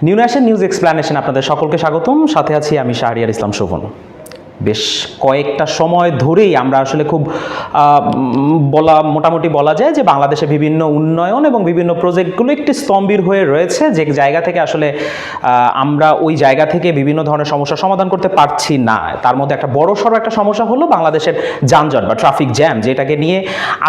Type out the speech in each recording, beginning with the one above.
New nation news explanation আপনাদের সকলকে স্বাগতম। সাথে আছি আমি শাহরিয়ার ইসলাম শোভন। বেশ কয়েকটা সময় ধরেই আমরা আসলে খুব মোটামুটি বলা যায় যে বাংলাদেশে বিভিন্ন উন্নয়ন এবং বিভিন্ন প্রজেক্টগুলো একটি স্তম্ভির হয়ে রয়েছে, যে জায়গা থেকে আসলে আমরা ওই জায়গা থেকে বিভিন্ন ধরনের সমস্যার সমাধান করতে পারছি না। তার মধ্যে একটা বড়সড় একটা সমস্যা হলো বাংলাদেশের যানজট বা ট্রাফিক জ্যাম, যেটাকে নিয়ে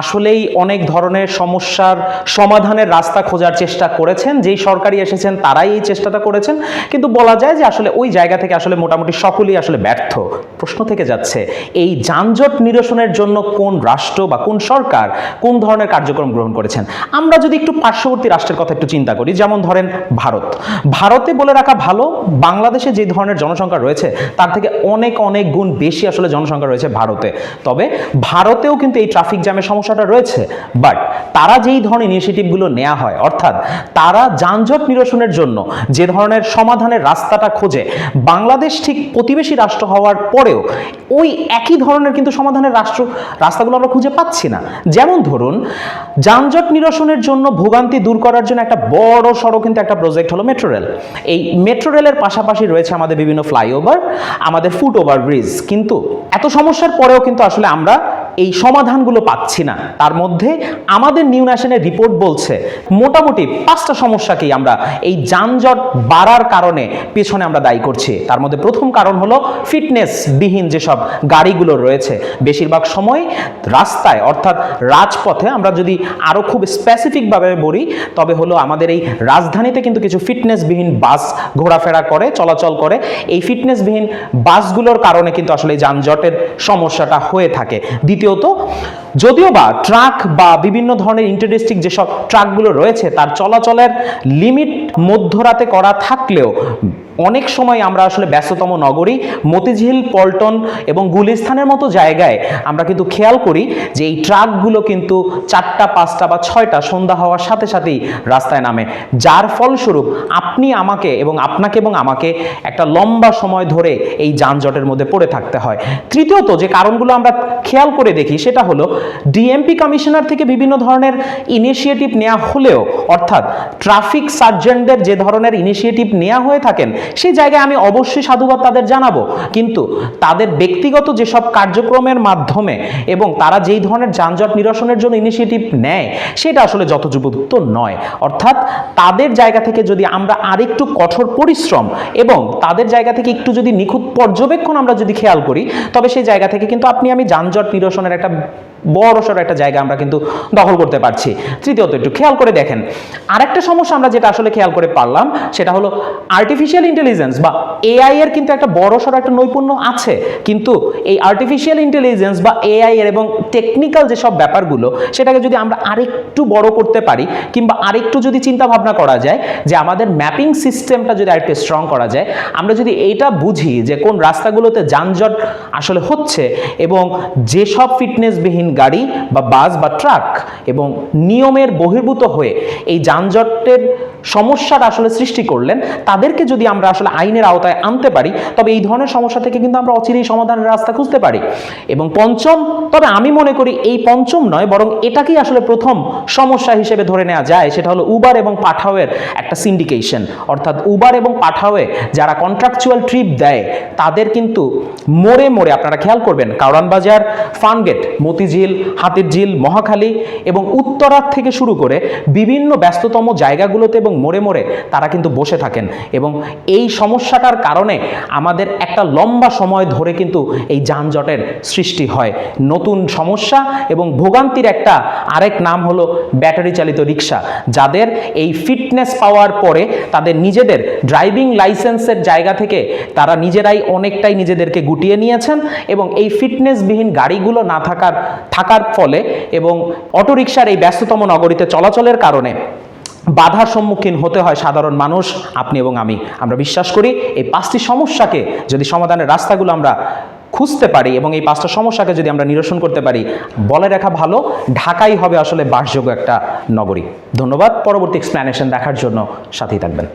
আসলেই অনেক ধরনের সমস্যার সমাধানের রাস্তা খোঁজার চেষ্টা করেছেন। যেই সরকারি এসেছেন তারাই এই চেষ্টাটা করেছেন, কিন্তু বলা যায় যে আসলে ওই জায়গা থেকে আসলে মোটামুটি সকলেই আসলে ব্যর্থ। প্রশ্ন থেকে যাচ্ছে, এই যানজট নিরসনের জন্য কোন রাষ্ট্র বা কোন সরকার কোন ধরনের কার্যক্রম গ্রহণ করেছেন? আমরা যদি একটু পার্শ্ববর্তী রাষ্ট্রের কথা একটু চিন্তা করি, যেমন ধরেন ভারতে বলে রাখা ভালো, বাংলাদেশে যে ধরনের জনসংখ্যা রয়েছে তার থেকে অনেক অনেক গুণ বেশি আসলে জনসংখ্যা রয়েছে ভারতে। তবে ভারতেও কিন্তু এই ট্রাফিক জ্যামের সমস্যাটা রয়েছে, বাট তারা যেই ধরনের ইনিশিয়েটিভগুলো নেওয়া হয়, অর্থাৎ তারা যানজট নিরসনের জন্য যে ধরনের সমাধানের রাস্তাটা খোঁজে, বাংলাদেশ ঠিক প্রতিবেশী রাষ্ট্র হওয়ার পরেও ওই একই ধরনের কিন্তু সমাধানের রাস্তাগুলো আমরা খুঁজে পাচ্ছি না। যেমন ধরুন, যানজট নিরসনের জন্য ভোগান্তি দূর করার জন্য একটা বড় সড়ক কিন্তু একটা প্রজেক্ট হলো মেট্রো রেল। এই মেট্রো রেলের পাশাপাশি রয়েছে আমাদের বিভিন্ন ফ্লাইওভার, আমাদের ফুট ওভার ব্রিজ। কিন্তু এত সমস্যার পরেও কিন্তু আসলে আমরা এই সমাধানগুলো পাচ্ছি না। তার মধ্যে আমাদের নিউ ন্যাশনের রিপোর্ট বলছে মোটামুটি 5টা সমস্যাকেই আমরা এই যানজট বাড়ার কারণে পেছনে আমরা দায়ী করছি। তার মধ্যে প্রথম কারণ হলো ফিটনেসবিহীন যেসব গাড়িগুলো রয়েছে। বেশিরভাগ সময় রাস্তায় অর্থাৎ রাজপথে, আমরা যদি আরও খুব স্পেসিফিকভাবে বলি তবে হলো আমাদের এই রাজধানীতে কিন্তু কিছু ফিটনেসবিহীন বাস ঘোরাফেরা করে, চলাচল করে। এই ফিটনেসবিহীন বাসগুলোর কারণে কিন্তু আসলে এই যানজটের সমস্যাটা হয়ে থাকে। দ্বিতীয়ত, যদিও বা ট্রাক বা বিভিন্ন ধরনের ইন্টারডিস্ট্রিক্ট যেসব ট্রাকগুলো রয়েছে তার চলাচলের লিমিট মধ্যরাতে করা থাকলেও অনেক সময় আমরা আসলে ব্যস্ততম নগরী মতিঝিল, পল্টন এবং গুলিস্তানের মতো জায়গায় আমরা কিন্তু খেয়াল করি যে এই ট্রাকগুলো কিন্তু 4টা, 5টা বা 6টা সন্ধ্যা হওয়ার সাথে সাথেই রাস্তায় নামে, যার ফলস্বরূপ আপনাকে এবং আমাকে একটা লম্বা সময় ধরে এই যানজটের মধ্যে পড়ে থাকতে হয়। তৃতীয়ত, যে কারণগুলো আমরা খেয়াল করে দেখি সেটা হলো ডিএমপি কমিশনার থেকে বিভিন্ন ধরনের ইনিশিয়েটিভ নেওয়া হলেও, অর্থাৎ ট্রাফিক সার্জেন্টদের যে ধরনের ইনিশিয়েটিভ নেওয়া হয়ে থাকেন সেই জায়গায় আমি অবশ্যই সাধুবাদ তাদের জানাবো, কিন্তু তাদের ব্যক্তিগত যেসব কার্যক্রমের মাধ্যমে এবং তারা যেই ধরনের যানজট নিরসনের জন্য ইনিশিয়েটিভ নেয় সেটা আসলে যথোপযুক্ত নয়। অর্থাৎ তাদের জায়গা থেকে যদি আমরা আরেকটু কঠোর পরিশ্রম এবং তাদের জায়গা থেকে একটু যদি নিখুঁত পর্যবেক্ষণ আমরা যদি খেয়াল করি, তবে সেই জায়গা থেকে কিন্তু আমি যানজট নিরসনের একটা বড়সড় একটা জায়গা আমরা কিন্তু দখল করতে পারছি। তৃতীয়ত, একটু খেয়াল করে দেখেন, আরেকটা সমস্যা আমরা যেটা আসলে খেয়াল করে পারলাম সেটা হলো আর্টিফিশিয়াল ইন্টেলিজেন্স বা এআই এর কিন্তু একটা বড়সড় একটা নৈপুণ্য আছে, কিন্তু এই আর্টিফিশিয়াল ইন্টেলিজেন্স বা এআই এর এবং টেকনিক্যাল যেসব ব্যাপারগুলো সেটাকে যদি আমরা আরেকটু বড় করতে পারি কিংবা আরেকটু যদি চিন্তা ভাবনা করা যায় যে আমাদের ম্যাপিং সিস্টেমটা যদি আরেকটু স্ট্রং করা যায়, আমরা যদি এইটা বুঝি যে কোন রাস্তাগুলোতে যানজট আসলে হচ্ছে এবং যেসব ফিটনেসবিহীন গাড়ি বা বাস বা ট্রাক এবং নিয়মের বহির্ভূত হয়ে এই যানজটের সমস্যাটা আসলে সৃষ্টি করলেন, তাদেরকে যদি আমরা আসলে আইনের আওতায় আনতে পারি, তবে এই ধরনের সমস্যা থেকে কিন্তু আমরা অচিরেই সমাধানের রাস্তা খুঁজতে পারি। এবং পঞ্চম, তবে আমি মনে করি এই পঞ্চম নয় বরং এটাকেই আসলে প্রথম সমস্যা হিসেবে ধরে নেওয়া যায়, সেটা হলো উবার এবং পাঠাওয়ের একটা সিন্ডিকেশন। অর্থাৎ উবার এবং পাঠাওয়ে যারা কন্ট্রাকচুয়াল ট্রিপ দেয় তাদের কিন্তু মোড়ে মোড়ে, আপনারা খেয়াল করবেন, কারওয়ান বাজার, ফার্মগেট, মতিঝিল, হাতিরঝিল, মহাখালী এবং উত্তরার থেকে শুরু করে বিভিন্ন ব্যস্ততম জায়গাগুলোতে এবং মোড়ে মোড়ে তারা কিন্তু বসে থাকেন। এবং এই সমস্যাটার কারণে আমাদের একটা লম্বা সময় ধরে কিন্তু এই যানজটের সৃষ্টি হয়। নতুন সমস্যা এবং ভোগান্তির একটা আরেক নাম হলো ব্যাটারি চালিত রিক্সা, যাদের এই ফিটনেস পাওয়ার পরে তাদের নিজেদের ড্রাইভিং লাইসেন্সের জায়গা থেকে তারা নিজেরাই অনেকটাই নিজেদেরকে গুটিয়ে নিয়েছেন এবং এই ফিটনেসবিহীন গাড়িগুলো না থাকার ফলে এবং অটোরিকশার এই ব্যস্ততম নগরীতে চলাচলের কারণে বাধার সম্মুখীন হতে হয় সাধারণ মানুষ, আপনি এবং আমি। আমরা বিশ্বাস করি এই 5টি সমস্যাকে যদি সমাধানের রাস্তাগুলো আমরা খুঁজতে পারি এবং এই 5টা সমস্যাকে যদি আমরা নিরসন করতে পারি, বলে রাখা ভালো, ঢাকাই হবে আসলে বাসযোগ্য একটা নগরী। ধন্যবাদ। পরবর্তী এক্সপ্লেনেশন দেখার জন্য সাথেই থাকবেন।